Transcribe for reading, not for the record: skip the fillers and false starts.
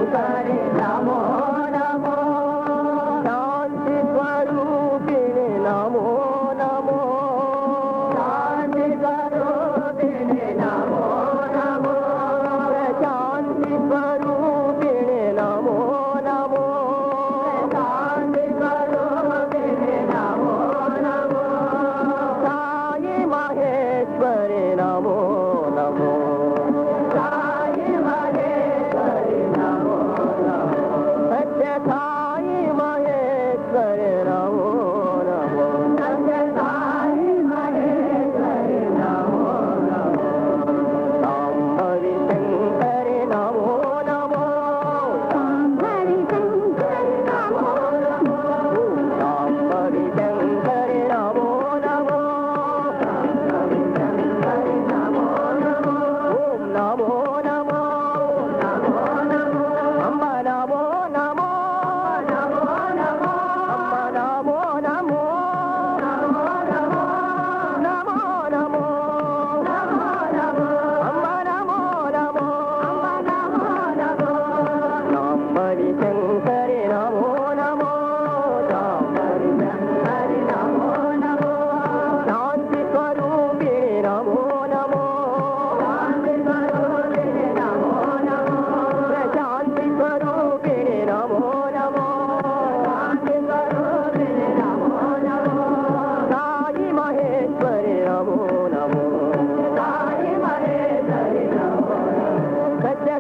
शङ्करि Namo Namo Shanti स्वरूपिणि Namo Namo Shanti स्वरूपिणि Namo Namo Shanti स्वरूपिणि Namo Namo Shanti स्वरूपिणि Namo Namo Sai Maheshwari Namo Namo Sai Maheshwari Namo Namo Satya Sai Maheshwari Namo Namo Satya Sai Maheshwari Namo Namo शाम्भरि शङ्करि Namo Namo शाम्भरि शङ्करि Namo Namo शाम्भरि शङ्करि Namo Namo शाम्भरि शङ्करि Namo Namo Om Namo Namo Namo Namo Amb Namo Namo Namo Namo Amb Namo Namo Namo Namo Namo Namo Namo Namo Amb Namo Namo Amb Namo Namo शाम्भरि शङ्करि Namo Namo शाम्भरि शङ्करि Namo Namo Shanti स्वरूपिणि Namo Namo Shanti स्वरूपिणि Namo Namo Shanti स्वरूपिणि Namo Namo Shanti स्वरूपिणि Namo Namo Sai Maheshwari Namo Namo Sai Maheshwari Namo Namo Satya